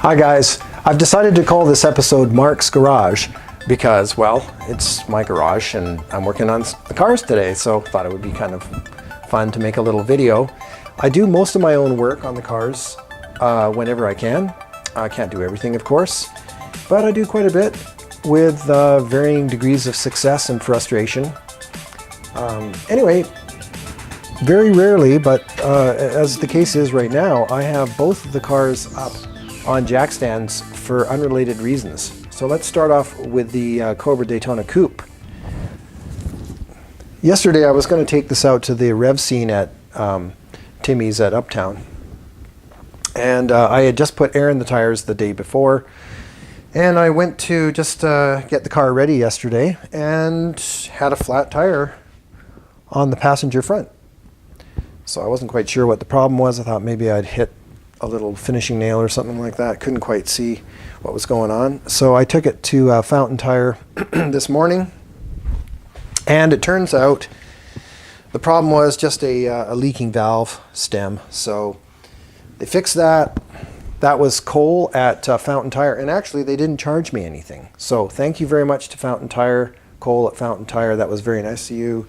Hi guys, I've decided to call this episode Mark's Garage because, well, it's my garage and I'm working on the cars today, so thought it would be kind of fun to make a little video. I do most of my own work on the cars whenever I can. I can't do everything, of course, but I do quite a bit with varying degrees of success and frustration. Anyway, very rarely, but as the case is right now, I have both of the cars up on jack stands for unrelated reasons. So let's start off with the Cobra Daytona Coupe. Yesterday I was going to take this out to the rev scene at Timmy's at Uptown. And I had just put air in the tires the day before. And I went to just get the car ready yesterday and had a flat tire on the passenger front. So I wasn't quite sure what the problem was. I thought maybe I'd hit a little finishing nail or something like that. Couldn't quite see what was going on. So I took it to Fountain Tire this morning. And it turns out the problem was just a leaking valve stem. So they fixed that. That was Cole at Fountain Tire. And actually they didn't charge me anything. So thank you very much to Fountain Tire, Cole at Fountain Tire. That was very nice of you.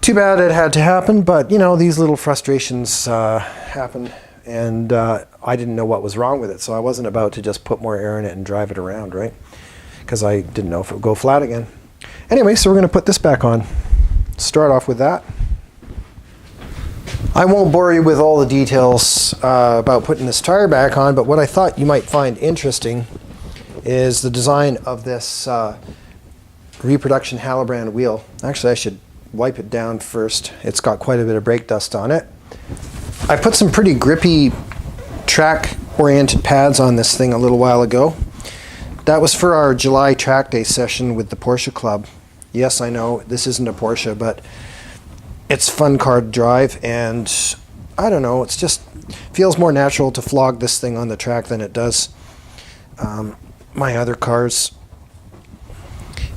Too bad it had to happen, but you know, these little frustrations happen. And I didn't know what was wrong with it, so I wasn't about to just put more air in it and drive it around, right? Because I didn't know if it would go flat again. Anyway, so we're going to put this back on. Start off with that. I won't bore you with all the details about putting this tire back on, but what I thought you might find interesting is the design of this reproduction Hallobrand wheel. Actually, I should wipe it down first. It's got quite a bit of brake dust on it. I put some pretty grippy track-oriented pads on this thing a little while ago. That was for our July track day session with the Porsche Club. Yes, I know, this isn't a Porsche, but it's a fun car to drive, and I don't know, it's just feels more natural to flog this thing on the track than it does my other cars.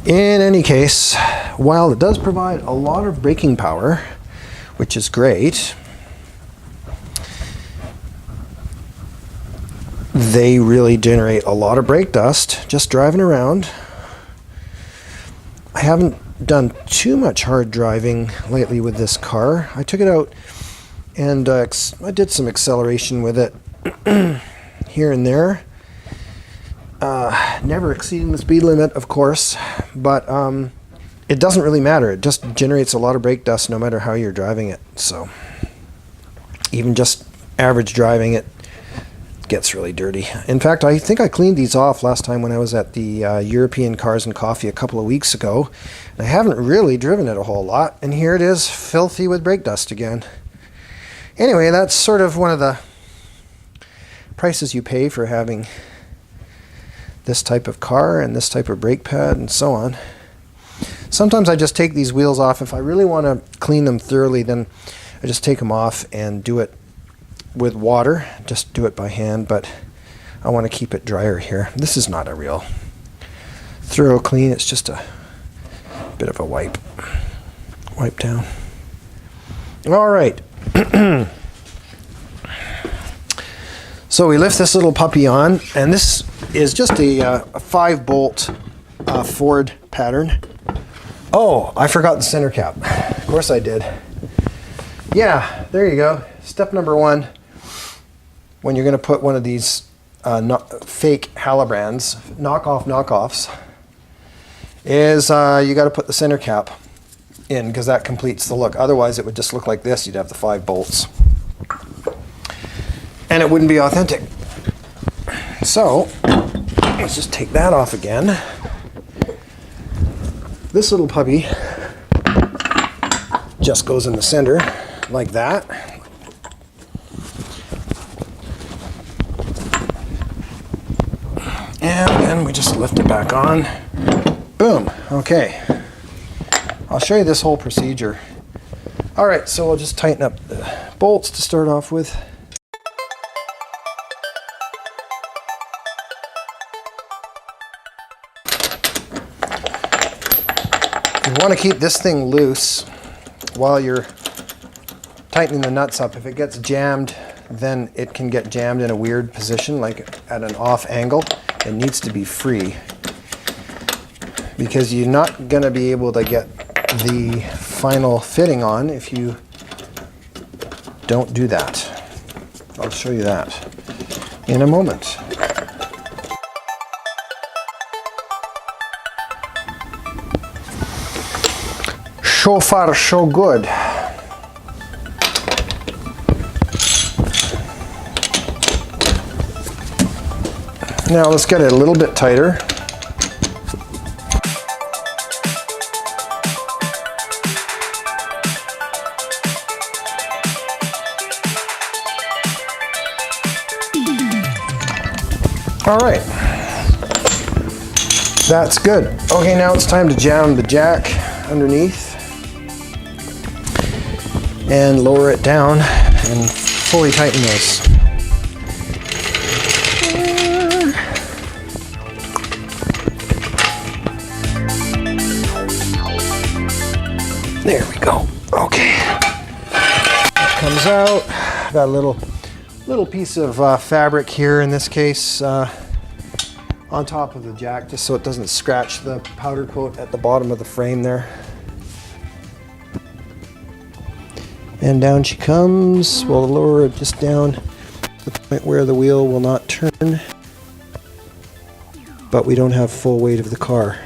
In any case, while it does provide a lot of braking power, which is great, they really generate a lot of brake dust just driving around. I haven't done too much hard driving lately with this car. I took it out and I did some acceleration with it here and there. Never exceeding the speed limit, of course, but it doesn't really matter. It just generates a lot of brake dust no matter how you're driving it. So even just average driving, it gets really dirty. In fact, I think I cleaned these off last time when I was at the European Cars and Coffee a couple of weeks ago. And I haven't really driven it a whole lot, and here it is, filthy with brake dust again. Anyway, that's sort of one of the prices you pay for having this type of car and this type of brake pad and so on. Sometimes I just take these wheels off. If I really want to clean them thoroughly, then I just take them off and do it with water. Just do it by hand, but I want to keep it drier here. This is not a real thorough clean. It's just a bit of a wipe down. All right. So we lift this little puppy on, and this is just a 5-bolt Ford pattern. Oh, I forgot the center cap. Of course I did. Yeah, there you go. Step number 1, when you're going to put one of these fake Hallobrands, knockoffs, is you got to put the center cap in, because that completes the look. Otherwise, it would just look like this. You'd have the 5 bolts. And it wouldn't be authentic. So, let's just take that off again. This little puppy just goes in the center, like that. And then we just lift it back on. Boom. Okay. I'll show you this whole procedure. All right, so we'll just tighten up the bolts to start off with. You want to keep this thing loose while you're tightening the nuts up, if it gets jammed, then it can get jammed in a weird position, like at an off angle. It needs to be free, because you're not going to be able to get the final fitting on if you don't do that. I'll show you that in a moment. So far, so good. Now let's get it a little bit tighter. All right, that's good. Okay, now it's time to jam the jack underneath and lower it down and fully tighten those. There we go. Okay, comes out. Got a little piece of fabric here, in this case, on top of the jack, just so it doesn't scratch the powder coat at the bottom of the frame there. And down she comes. We'll lower it just down to the point where the wheel will not turn, but we don't have full weight of the car.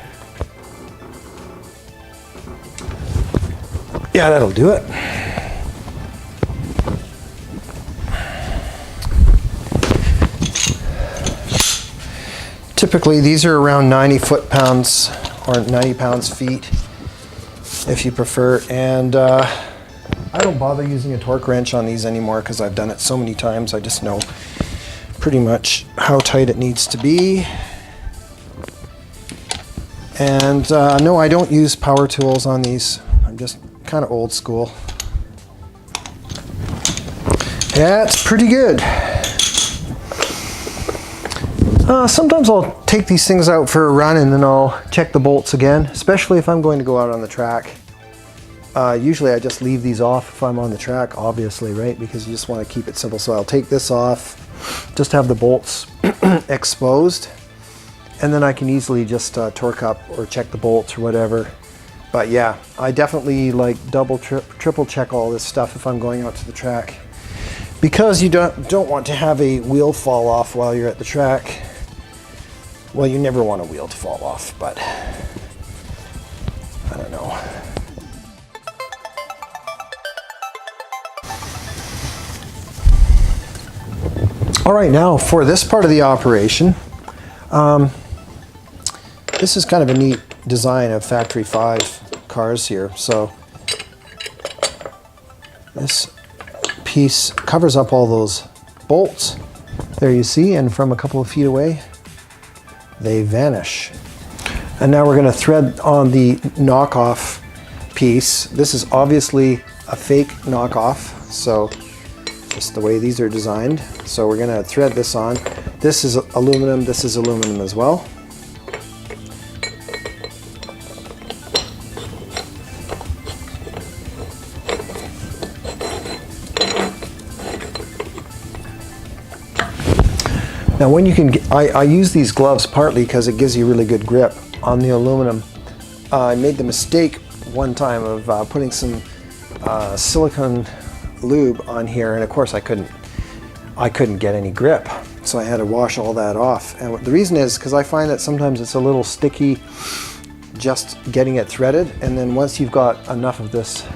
Yeah, that'll do it. Typically these are around 90 foot-pounds or 90 pounds-feet if you prefer, and I don't bother using a torque wrench on these anymore because I've done it so many times. I just know pretty much how tight it needs to be. And no, I don't use power tools on these. I'm just kind of old school. That's pretty good. Sometimes I'll take these things out for a run and then I'll check the bolts again, especially if I'm going to go out on the track. Usually I just leave these off if I'm on the track, obviously, right? Because you just want to keep it simple. So I'll take this off, just have the bolts exposed, and then I can easily just torque up or check the bolts or whatever. But yeah, I definitely like double, triple check all this stuff if I'm going out to the track, because you don't want to have a wheel fall off while you're at the track. Well, you never want a wheel to fall off, but I don't know. All right, now for this part of the operation, this is kind of a neat design of Factory 5 cars here. So this piece covers up all those bolts. There you see, and from a couple of feet away, they vanish. And now we're going to thread on the knockoff piece. This is obviously a fake knockoff, so just the way these are designed. So we're going to thread this on. This is aluminum, this is aluminum as well. Now when you can get, I use these gloves partly because it gives you really good grip on the aluminum. I made the mistake one time of putting some silicone lube on here, and of course I couldn't get any grip, so I had to wash all that off. And the reason is because I find that sometimes it's a little sticky just getting it threaded, and then once you've got enough of this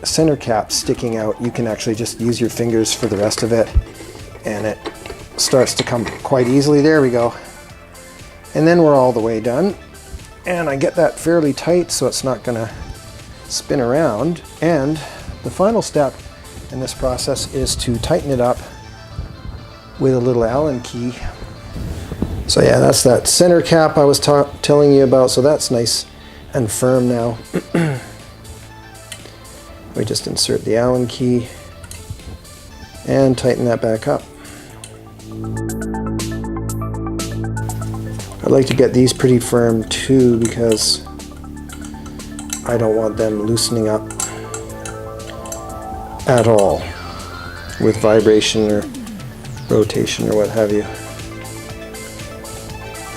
center cap sticking out, you can actually just use your fingers for the rest of it, and it starts to come quite easily. There we go. And then we're all the way done, and I get that fairly tight so it's not gonna spin around. And the final step in this process is to tighten it up with a little Allen key. So yeah, that's that center cap I was telling you about, so that's nice and firm now. We just insert the Allen key and tighten that back up. I like to get these pretty firm too, because I don't want them loosening up at all with vibration or rotation or what have you.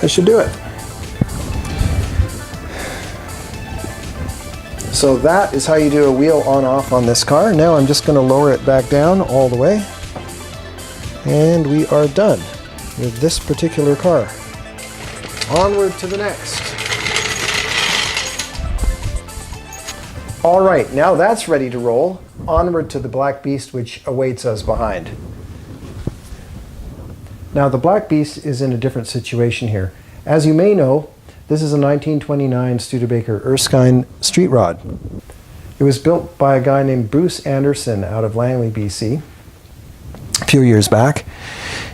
That should do it. So that is how you do a wheel on-off on this car. Now I'm just going to lower it back down all the way. And we are done with this particular car. Onward to the next. All right, now that's ready to roll. Onward to the Black Beast, which awaits us behind. Now the Black Beast is in a different situation here. As you may know, this is a 1929 Studebaker Erskine street rod. It was built by a guy named Bruce Anderson out of Langley, BC, a few years back.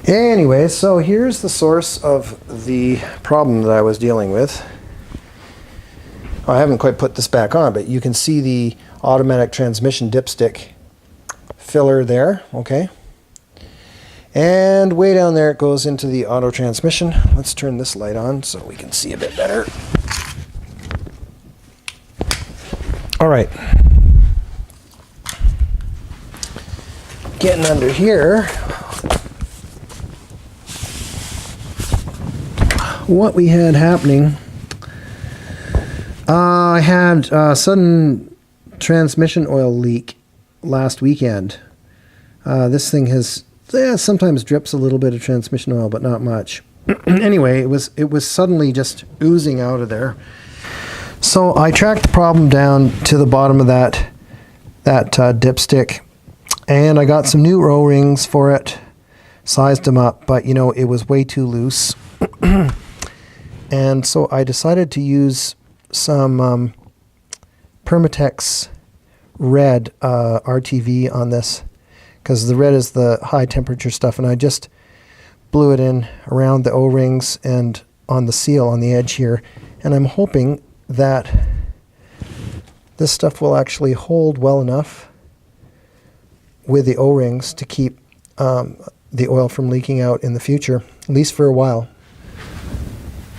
Anyway, so here's the source of the problem that I was dealing with. I haven't quite put this back on, but you can see the automatic transmission dipstick filler there, okay? And way down there it goes into the auto transmission. Let's turn this light on so we can see a bit better. All right. Getting under here. What we had happening, I had a sudden transmission oil leak last weekend. This thing has sometimes drips a little bit of transmission oil, but not much. Anyway, it was suddenly just oozing out of there. So I tracked the problem down to the bottom of that dipstick, and I got some new O-rings for it, sized them up, but you know, it was way too loose. And so I decided to use some Permatex red RTV on this, because the red is the high temperature stuff, and I just blew it in around the O-rings and on the seal on the edge here, and I'm hoping that this stuff will actually hold well enough with the O-rings to keep the oil from leaking out in the future, at least for a while.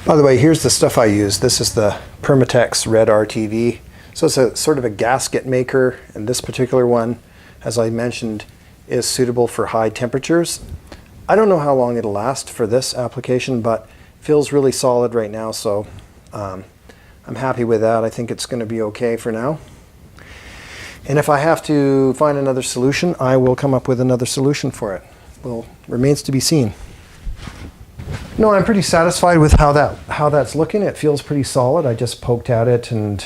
By the way, here's the stuff I use. This is the Permatex red RTV. So it's a sort of a gasket maker, and this particular one, as I mentioned, is suitable for high temperatures. I don't know how long it'll last for this application, but it feels really solid right now, so I'm happy with that. I think it's going to be okay for now. And if I have to find another solution, I will come up with another solution for it. Well, remains to be seen. No, I'm pretty satisfied with how that's looking. It feels pretty solid. I just poked at it, and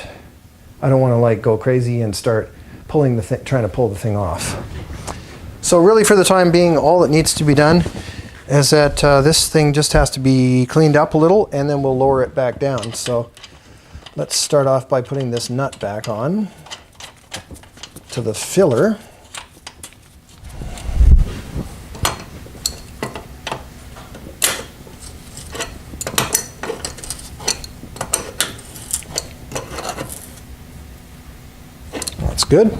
I don't want to like go crazy and start trying to pull the thing off. So really, for the time being, all that needs to be done is that this thing just has to be cleaned up a little, and then we'll lower it back down. So let's start off by putting this nut back on to the filler. That's good.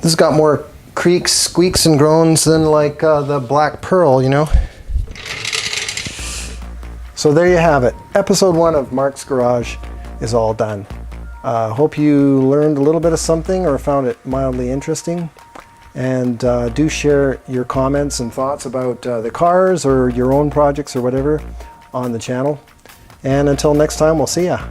This has got more creaks, squeaks, and groans than like the Black Pearl, you know. So there you have it. Episode 1 of Mark's Garage is all done. Hope you learned a little bit of something or found it mildly interesting. And do share your comments and thoughts about the cars or your own projects or whatever on the channel. And until next time, we'll see ya.